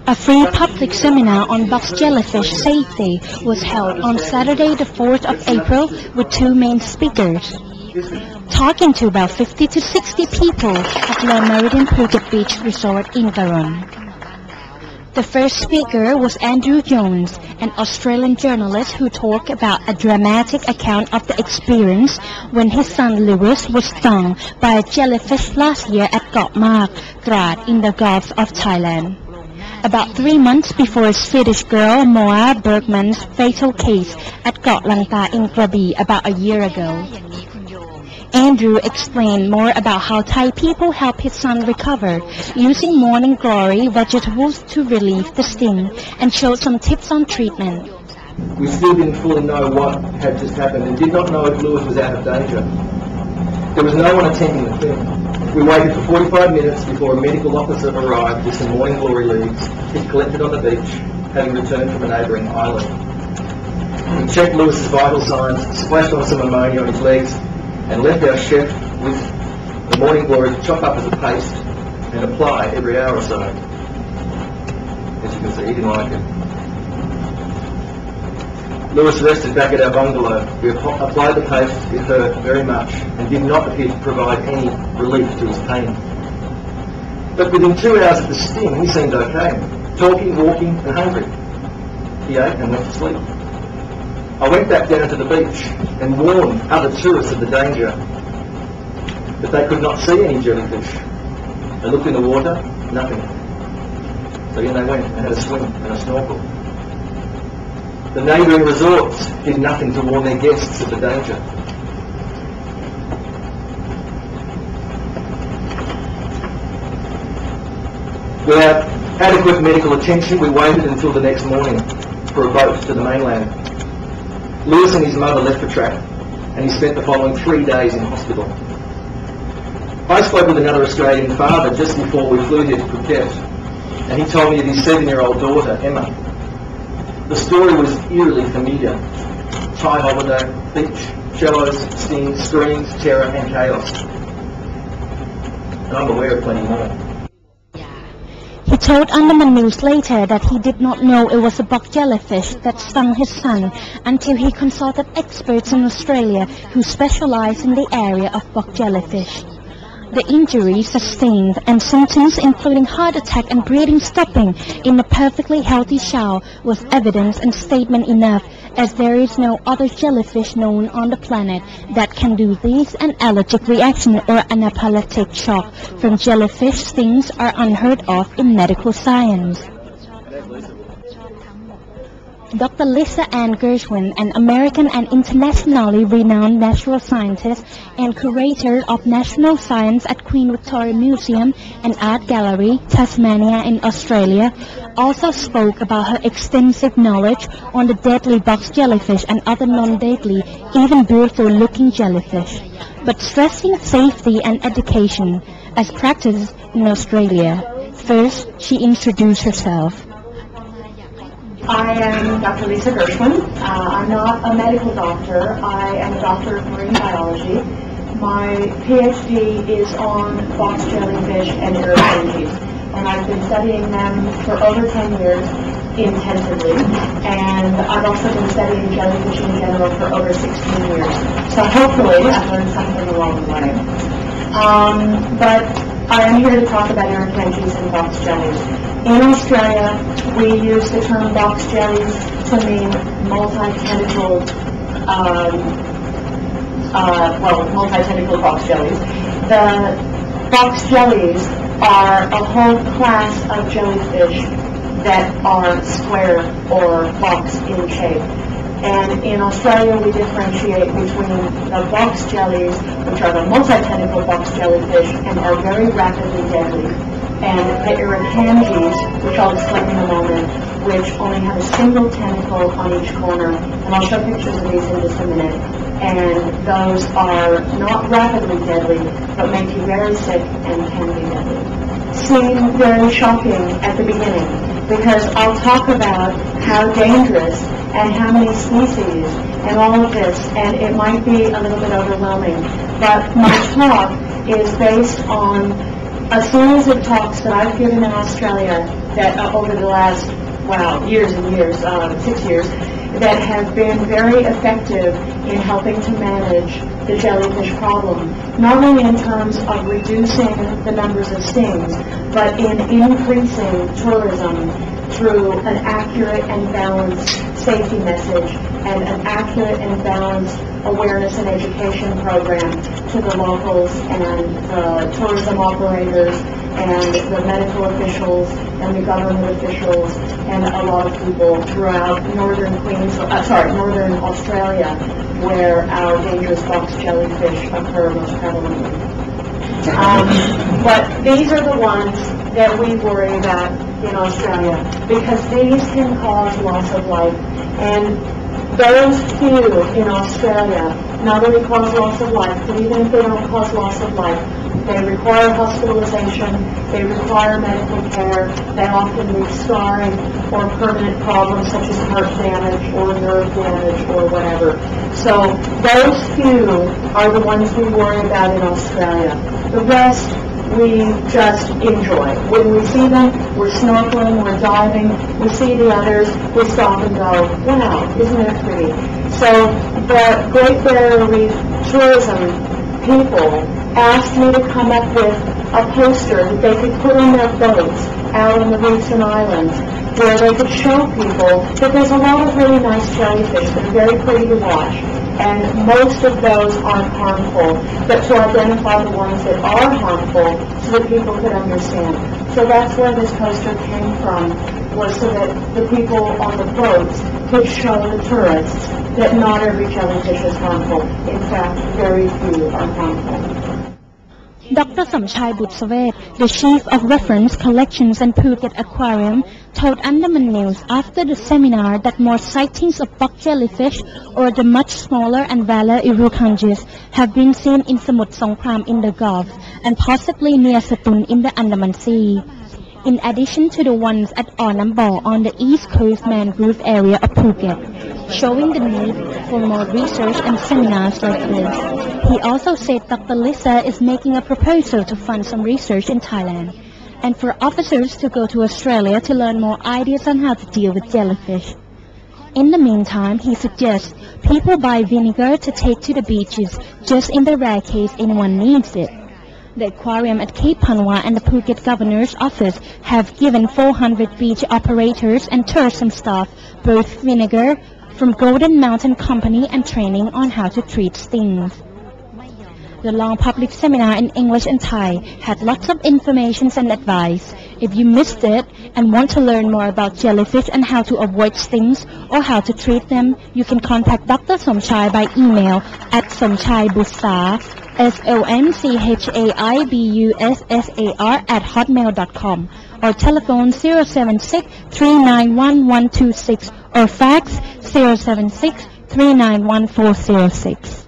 A free public seminar on box jellyfish safety was held on Saturday the 4th of April with two main speakers. Talking to about 50 to 60 people at the Meridien Phuket Beach Resort in Karon. The first speaker was Andrew Jones, an Australian journalist who talked about a dramatic account of the experience when his son Lewis was stung by a jellyfish last year at Ko Mak, Trat in the Gulf of Thailand. About 3 months before a Swedish girl Moa Bergmans' fatal case at Lanta in Krabi about a year ago. Andrew explained more about how Thai people helped his son recover, using morning glory vegetables to relieve the sting, and showed some tips on treatment. We still didn't fully know what had just happened and did not know if Lewis was out of danger. There was no one attending the thing. We waited for 45 minutes before a medical officer arrived with some morning glory leaves he'd collected on the beach, having returned from a neighbouring island. We checked Lewis's vital signs, splashed on some ammonia on his legs, and left our chef with the morning glory to chop up as a paste and apply every hour or so. As you can see, he didn't like it. Lewis rested back at our bungalow. We applied the paste. It hurt very much and did not appear to provide any relief to his pain. But within 2 hours of the sting, he seemed okay, talking, walking and hungry. He ate and went to sleep. I went back down to the beach and warned other tourists of the danger, but they could not see any jellyfish. They looked in the water, nothing. So in they went and had a swim and a snorkel. The neighbouring resorts did nothing to warn their guests of the danger. Without adequate medical attention, we waited until the next morning for a boat to the mainland. Lewis and his mother left for Trat, and he spent the following 3 days in hospital. I spoke with another Australian father just before we flew here to Phuket, and he told me of his 7-year-old daughter, Emma. The story was eerily familiar. Thai holiday, beach, shallows, stings, screams, terror and chaos. And I'm aware of plenty more. He told Andaman News later that he did not know it was a box jellyfish that stung his son until he consulted experts in Australia who specialize in the area of box jellyfish. The injuries sustained and symptoms including heart attack and breathing stopping in a perfectly healthy child was evidence and statement enough, as there is no other jellyfish known on the planet that can do this. An allergic reaction or anaphylactic shock from jellyfish stings are unheard of in medical science. Dr. Lisa Ann Gershwin, an American and internationally renowned natural scientist and curator of national science at Queen Victoria Museum and Art Gallery, Tasmania in Australia, also spoke about her extensive knowledge on the deadly box jellyfish and other non-deadly, even beautiful-looking jellyfish, but stressing safety and education as practiced in Australia. First, she introduced herself. I am Dr. Lisa Gershwin. I'm not a medical doctor. I am a doctor of marine biology. My PhD is on box jellyfish and irritantes, and I've been studying them for over 10 years intensively, and I've also been studying jellyfish in general for over 16 years. So hopefully I've learned something along the way. But I am here to talk about irritantes and box jellies. In Australia, we use the term box jellies to mean multi-tentacled, multi-tentacled box jellies. The box jellies are a whole class of jellyfish that are square or box in shape. And in Australia, we differentiate between the box jellies, which are the multi-tentacled box jellyfish and are very rapidly deadly, and the irritantes, which I'll explain in a moment, which only have a single tentacle on each corner, and I'll show pictures of these in just a minute. And those are not rapidly deadly, but make you very sick and can be deadly. Seem very shocking at the beginning, because I'll talk about how dangerous and how many species and all of this, and it might be a little bit overwhelming, but my talk is based on a series of talks that I've given in Australia that over the last, years and years, 6 years, that have been very effective in helping to manage the jellyfish problem, not only in terms of reducing the numbers of stings, but in increasing tourism through an accurate and balanced safety message and an accurate and balanced awareness and education program to the locals and the tourism operators and the medical officials and the government officials and a lot of people throughout northern Australia, where our dangerous box jellyfish occur most prevalently. But these are the ones that we worry about in Australia, because these can cause loss of life. And those few in Australia not only cause loss of life, but even if they don't cause loss of life, they require hospitalization, they require medical care, they often leave scarring or permanent problems such as heart damage or nerve damage or whatever. So those few are the ones we worry about in Australia. The rest we just enjoy. When we see them, we're snorkeling, we're diving, we see the others, we stop and go, wow, isn't it pretty? So the Great Barrier Reef tourism people asked me to come up with a poster that they could put on their boats out on the reefs and islands, where they could show people that there's a lot of really nice jellyfish that are very pretty to watch, and most of those aren't harmful, but to identify the ones that are harmful so that people could understand. So that's where this poster came from, was so that the people on the boats could show the tourists that not every jellyfish is harmful. In fact, very few are harmful. Dr. Somchai Butsawet, the Chief of Reference Collections and Phuket Aquarium, told Andaman News after the seminar that more sightings of box jellyfish, or the much smaller and rarer irukandjis, have been seen in Samut Songkhram in the Gulf and possibly near Satun in the Andaman Sea, in addition to the ones at Onambor on the East Coast Mangrove area of Phuket, showing the need for more research and seminars like this. He also said Dr. Lisa is making a proposal to fund some research in Thailand, and for officers to go to Australia to learn more ideas on how to deal with jellyfish. In the meantime, he suggests people buy vinegar to take to the beaches just in the rare case anyone needs it. The aquarium at Cape Panwa and the Phuket Governor's Office have given 400 beach operators and tourism staff both vinegar from Golden Mountain Company and training on how to treat stings. The long public seminar in English and Thai had lots of information and advice. If you missed it and want to learn more about jellyfish and how to avoid stings or how to treat them, you can contact Dr. Somchai by email at somchaibussar, somchaibussar@hotmail.com, or telephone 076-391-126 or fax 076-391-406.